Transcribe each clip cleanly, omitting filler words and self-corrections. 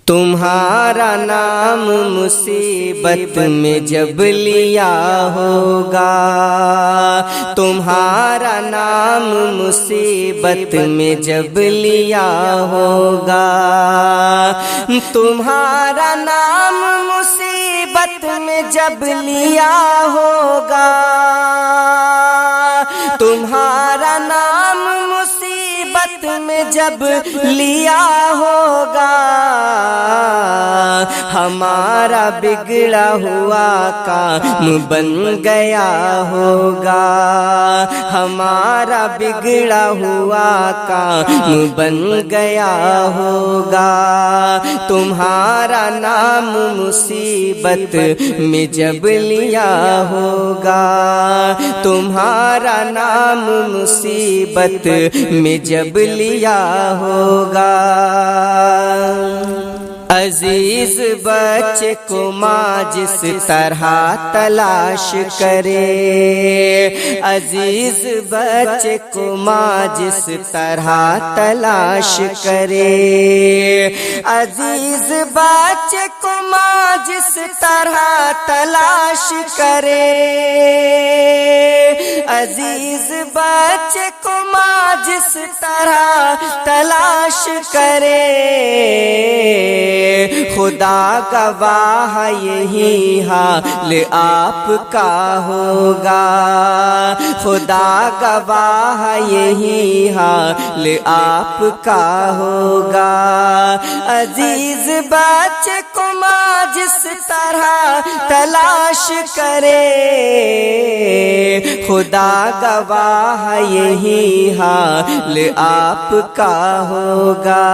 تمہارا نام مصیبت میں جب لیا ہوگا، تمہارا نام مصیبت میں جب لیا ہوگا، تمہارا نام مصیبت میں جب لیا ہوگا، تمہارا نام مصیبت میں جب لیا ہوگا، ہمارا بگڑا ہوا کام بن گیا ہوگا، ہمارا بگڑا ہوا کام بن گیا ہوگا، تمہارا نام مصیبت میں جب لیا ہوگا، تمہارا نام مصیبت میں جب لیا ہوگا۔ عزیز بچے کو ماں جس طرح تلاش کرے، عزیز بچے کو ماں جس طرح تلاش کرے، عزیز بچے کو ماں جس طرح تلاش کرے، عزیز بچے کو ماں جس طرح تلاش کرے، خدا گواہ یہی حال آپ کا ہوگا، خدا گواہ یہی حال آپ کا ہوگا، عزیز بچے کو ماں جس طرح تلاش کرے، خدا گواہ یہی حال آپ کا ہوگا،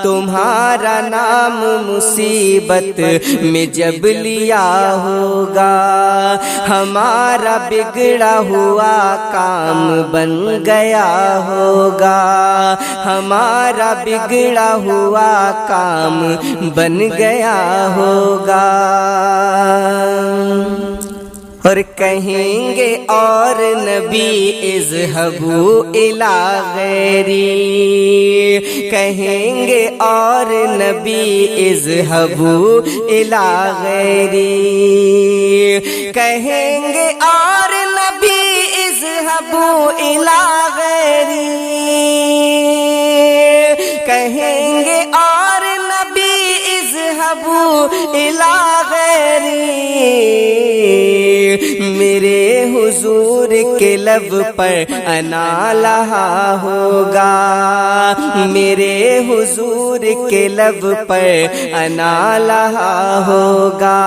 تمہارا نام مصیبت میں جب لیا ہوگا، ہمارا بگڑا ہوا کام بن گیا ہوگا، ہمارا بگڑا ہوا کام بن گیا ہوگا۔ اور کہیں گے اور نبی اذهبوا الی غیری، کہیں گے اور نبی اذهبوا الی غیری، کہیں گے اور نبی اذهبوا الی غیری، کہیں گے اور نبی اذهبوا الی غیری، میرے حضور کے لب پر انا لہا ہوگا، میرے حضور کے لب پر انا لہا ہوگا،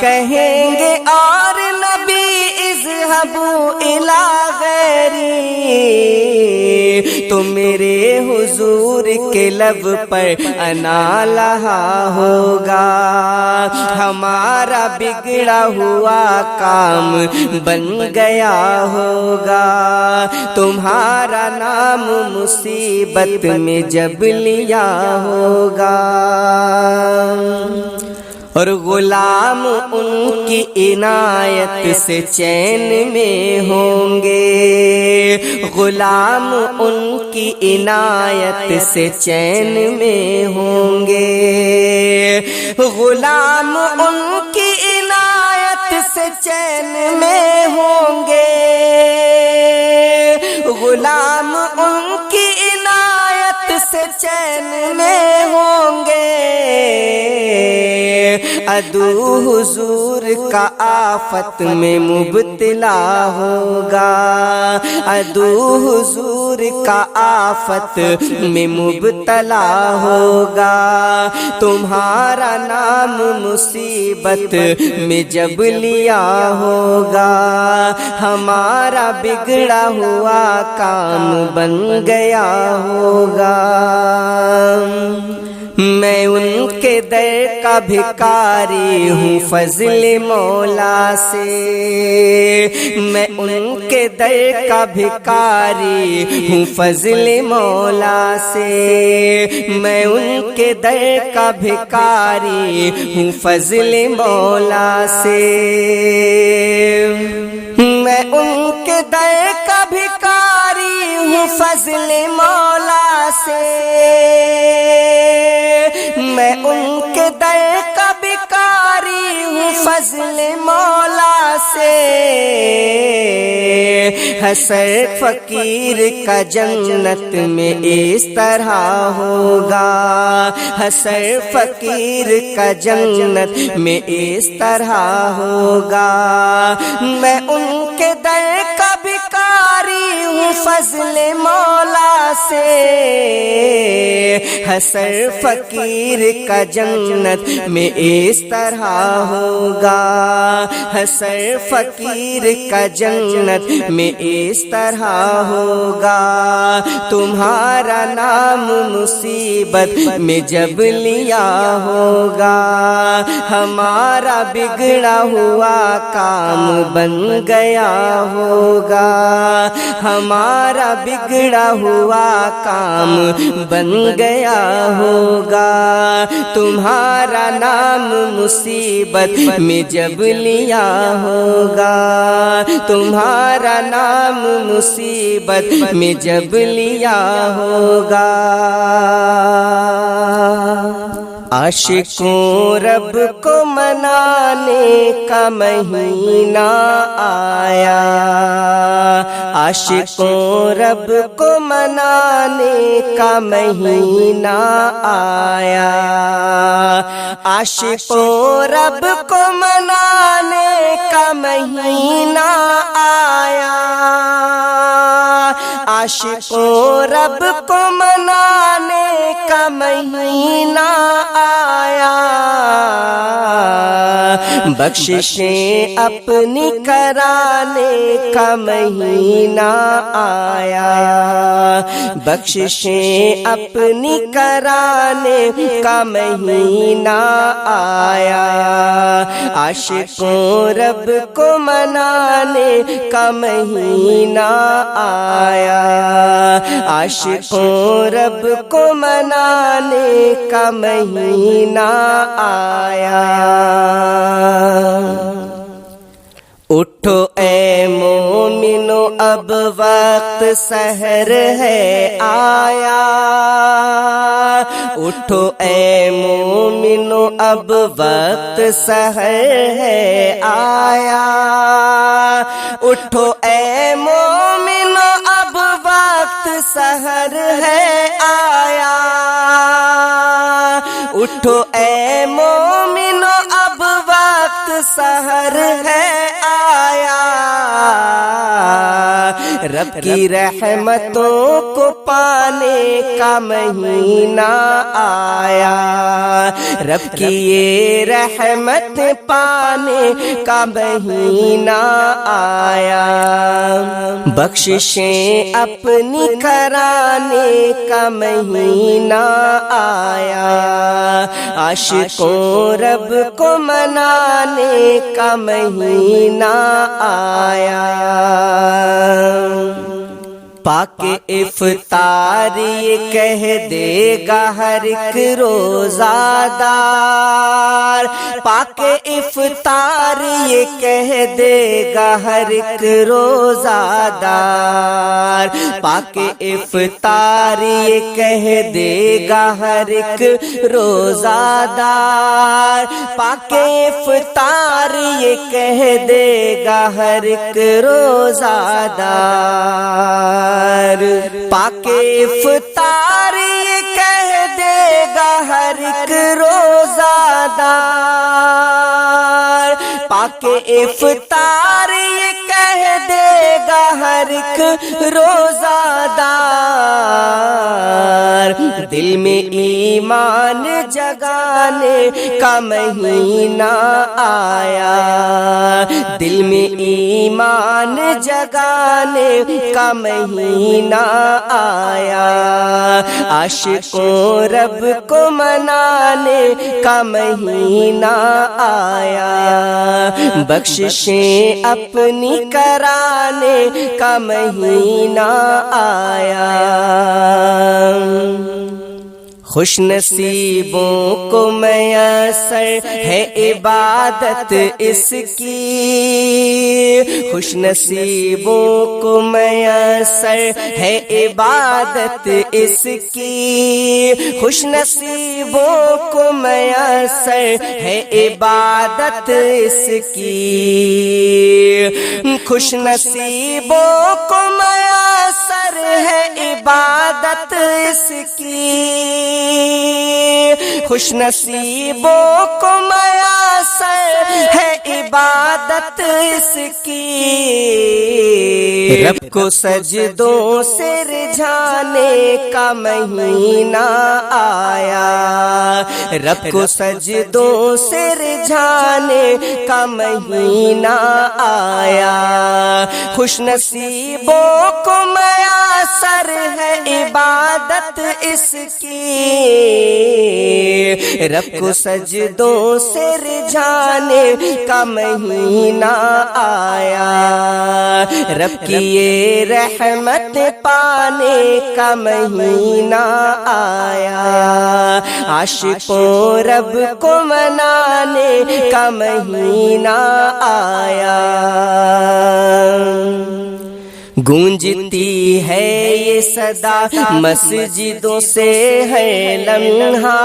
کہیں گے اور نبی اذهبوا الی غیری، تو میرے حضور کے لب پر انا لہا ہوگا، ہمارا بگڑا ہوا کام بن گیا ہوگا، تمہارا نام مصیبت میں جب لیا ہوگا۔ اور غلام ان کی عنایت سے چین میں ہوں گے، غلام ان کی عنایت سے چین میں ہوں گے، غلام ان کی عنایت سے چین میں ہوں گے، غلام ان کی عنایت سے چین میں ہوں گے، عدو حضور کا آفت میں مبتلا ہوگا، عدو حضور کا آفت میں مبتلا ہوگا، تمہارا نام مصیبت میں جب لیا ہوگا، ہمارا بگڑا ہوا کام بن گیا ہوگا۔ میں ان کے در کا بھکاری ہوں فضل مولا سے، میں ان کے در کا بھکاری ہوں فضل مولا سے، میں ان کے در کا بھکاری ہوں فضل مولا سے، میں ان کے در کا بھکاری ہوں فضل مولا سے، میں ان کے در کا بھکاری ہوں فضل مولا سے، حسر فقیر کا جنت میں اس طرح ہوگا، حسر فقیر کا جنت میں اس طرح ہوگا، میں ان کے در کا بھکاری ہوں فضل مولا سے، حسر فقیر کا جنت میں اس طرح ہوگا، حسر فقیر کا جنت میں اس طرح ہوگا، تمہارا نام مصیبت میں جب لیا ہوگا، ہمارا بگڑا ہوا کام بن گیا ہوگا، ہمارا بگڑا ہوا کام بن گیا ہوگا، تمہارا نام مصیبت میں جب لیا ہوگا، تمہارا نام مصیبت میں جب لیا ہوگا۔ عاشقوں رب کو منانے کا مہینہ آیا، عاشقوں رب کو منانے کا مہینہ آیا، عاشقوں رب کو منانے کا مہینہ آیا، عاشقوں رب کو منانے کا مہینہ آیا، بخششیں اپنی کرانے کا مہینہ آیا، بخششیں اپنی کرانے کا مہینہ آیا، عاشقوں رب کو منانے کا مہینہ آیا، عاشقوں رب کو منانے کا مہینہ آیا۔ اٹھو اے مومنو اب وقت سحر ہے آیا، اٹھو اے مومنو اب وقت سحر ہے آیا، اٹھو اے مومنو اب وقت سحر ہے آیا، اٹھو اے مومنو اب وقت سحر ہے آیا، رب کی رحمتوں کو پانے کا مہینہ آیا، رب کی یہ رحمت پانے کا مہینہ آیا، بخششیں اپنی کرانے کا مہینہ آیا، عاشقوں رب کو منانے کا مہینہ آیا، پاک افطار یہ کہہ دے گا ہر ایک روزہ دار، پاک افطار یہ کہہ دے گا ہر ایک روزہ دار، پاک افطار یہ کہہ دے گا ہر ایک روزہ دار، پاک افطار یہ کہہ دے گا ہر ایک روزہ دار، پاک افطار یہ کہہ دے گا ہر ایک روزہ دار، پاک افطار یہ کہہ دے گا ہر ایک روزہ دار، دل میں ایمان جگانے کا مہینہ آیا، دل میں ایمان جگانے کا مہینہ آیا، عاشقوں رب کو منانے کا مہینہ آیا، بخششیں اپنی کرانے کا مہینہ آیا، خوش نصیبوں کو میسر ہے عبادت اس کی، خوش نصیبوں کو میسر ہے عبادت اس کی، خوش نصیبوں کو میسر ہے عبادت اس کی، خوش نصیبوں کو میسر ہے عبادت اس کی، خوش نصیبوں کو میسر ہے عبادت اس کی، رب کو سجدوں سے رجھانے کا مہینہ آیا، رب کو سجدوں سے رجھانے کا مہینہ آیا، خوش نصیبوں کو میسر ہے عبادت اس کی، رب کو سجدوں سے رجھانے کا مہینہ آیا، رب کی یہ رحمت پانے کا مہینہ آیا، عاشقوں رب کو منانے کا مہینہ آیا، گونجتی ہے یہ صدا مسجدوں سے ہے لمحہ،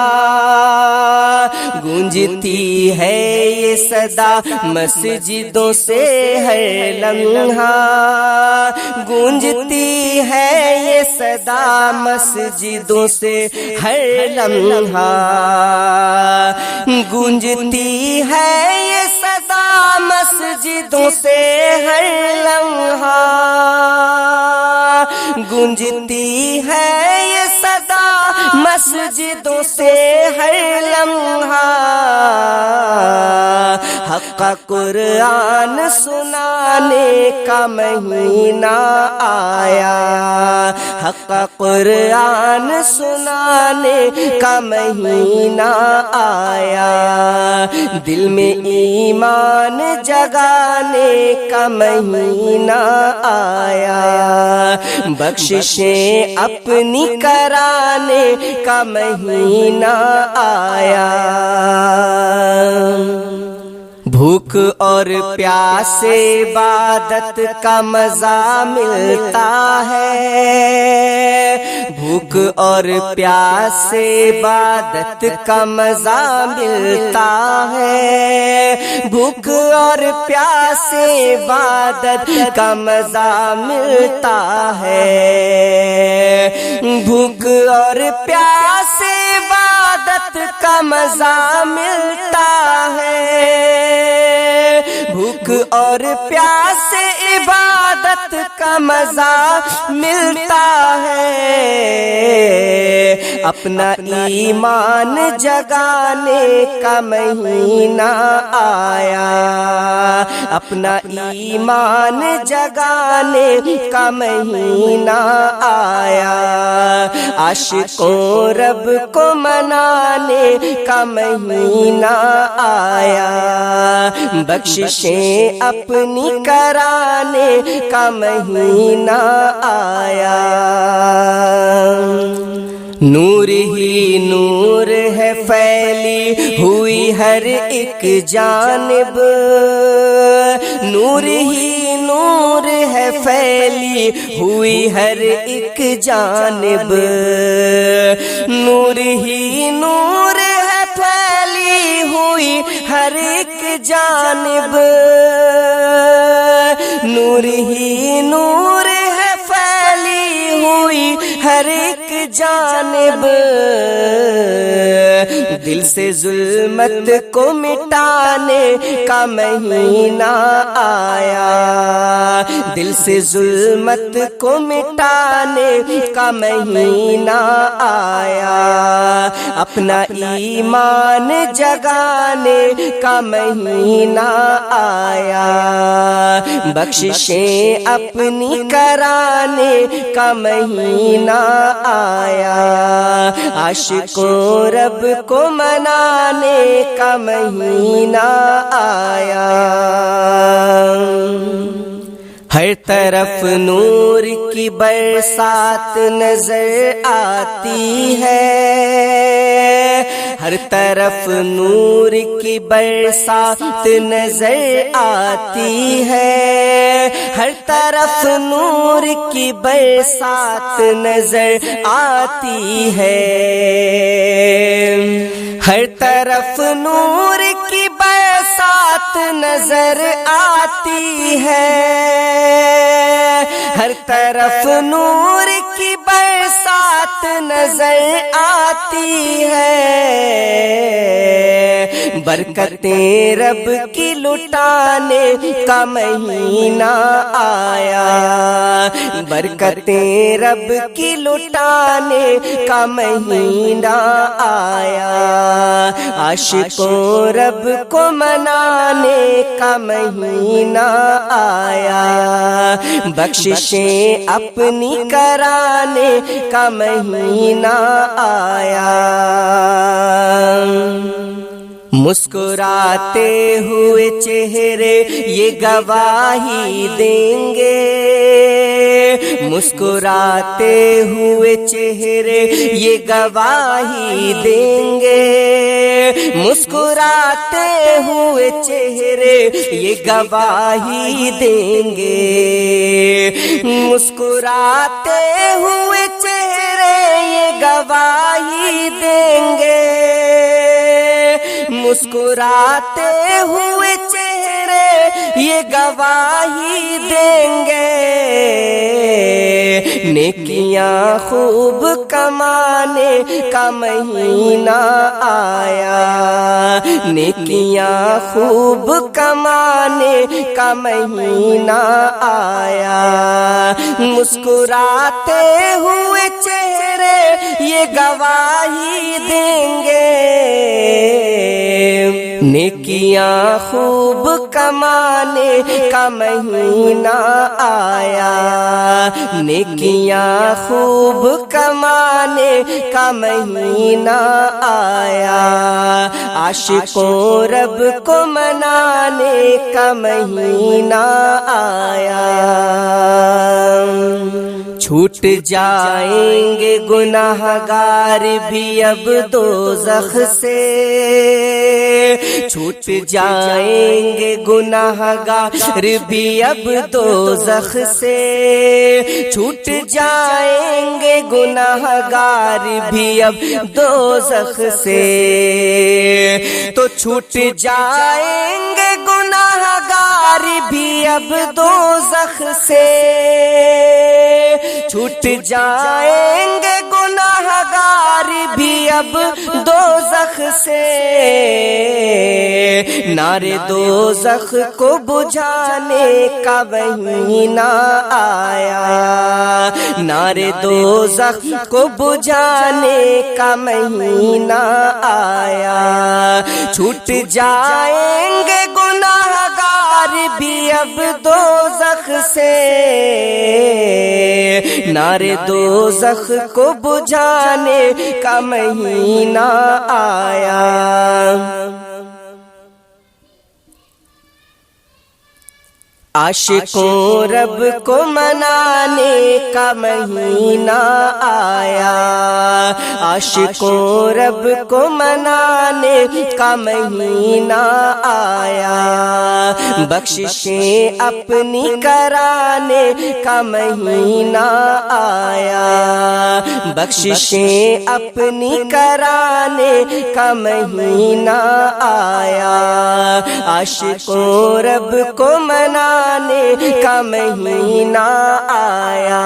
گونجتی ہے یہ صدا مسجدوں سے ہے لمحہ، گونجتی ہے یہ صدا مسجدوں سے ہر لمحہ، گونجتی ہے یہ صدا مسجدوں سے ہر لمحہ، گونجتی ہے یہ صدا مسجدوں سے ہر لمحہ، حق کا قرآن سنانے کا مہینہ آیا، حق کا قرآن سنانے کا مہینہ آیا، دل میں ایمان جگانے کا مہینہ آیا، بخششیں اپنی کرانے کا مہینہ آیا، بھوک اور پیاس سے عبادت کا مزہ ملتا ہے، بھوک اور پیاس سے عبادت کا مزہ ملتا ہے، بھوک اور پیاس سے عبادت کا مزہ ملتا ہے، بھوک اور پیاس سے عبادت کا مزہ ملتا ہے، بھوک اور پیاس سے عبادت کا مزہ ملتا ہے، اپنا ایمان جگانے کا مہینہ آیا، اپنا ایمان جگانے کا مہینہ آیا، عاشقوں رب کو منانے کا مہینہ آیا، بخششیں اپنی کرانے کا مہینہ آیا، نور ہی نور ہے پھیلی ہوئی ہر ایک جانب، نور ہی نور ہے پھیلی ہوئی ہر ایک جانب، نور ہی نور ہے پھیلی ہوئی ہر ایک جانب، نور ہی نور ہے پھیلی ہوئی ہر ایک جانب، دل سے ظلمت کو مٹانے کا مہینہ آیا، دل سے ظلمت کو مٹانے کا مہینہ آیا، اپنا ایمان جگانے کا مہینہ آیا، بخششیں اپنی کرانے کا مہینہ آیا، عاشقوں رب کو منانے کا مہینہ آیا، ہر طرف نور کی برسات نظر آتی ہے، ہر طرف نور کی برسات نظر آتی ہے، ہر طرف نور کی برسات نظر آتی ہے، ہر طرف نور کی برسات نظر آتی ہے، ہر طرف نور کی برسات نظر آتی ہے، برکتیں رب کی لٹانے کا مہینہ آیا، برکتیں رب کی لٹانے کا مہینہ آیا، عاشقوں رب کو منانے کا مہینہ آیا، بخششیں اپنی کرانے کا مہینہ آیا، مسکراتے ہوئے چہرے یہ گواہی دیں گے، مسکراتے ہوئے چہرے یہ گواہی دیں گے، مسکراتے ہوئے چہرے یہ گواہی دیں گے، مسکراتے ہوئے چہرے یہ گواہی دیں گے، مسکراتے ہوئے چہرے یہ گواہی دیں گے، نیکیاں خوب کمانے کا مہینہ آیا، نیکیاں خوب کمانے کا مہینہ آیا، مسکراتے ہوئے چہرے یہ گواہی دیں گے، نیکیاں خوب کمانے کا مہینہ آیا، نیکیاں خوب کمانے کا مہینہ آیا، عاشقوں رب کو منانے کا مہینہ آیا، چھوٹ جائیں گے گناہگار بھی اب دوزخ سے، چھوٹ جائیں گے گناہگار بھی اب دوزخ سے، چھوٹ جائیں گے گناہگار بھی اب دوزخ سے، تو چھوٹ جائیں گے گناہگار بھی اب دوزخ سے، چھوٹ جائیں گے گناہگار بھی اب دوزخ سے، نعرے دوزخ کو بجھانے کا مہینہ آیا، نعرے دوزخ کو بجھانے کا مہینہ آیا، چھوٹ جائیں گے گناہگار بھی اب دوزخ سے، نعرے دوزخ کو بجھانے کا مہینہ آیا، عاشقوں رب کو منانے کا مہینہ آیا، عاشقوں رب کو منانے کا مہینہ آیا، بخششیں اپنی کرانے کا مہینہ آیا، بخششیں اپنی کرانے کا مہینہ آیا، عاشقوں رب کو منانے کا مہینہ آیا۔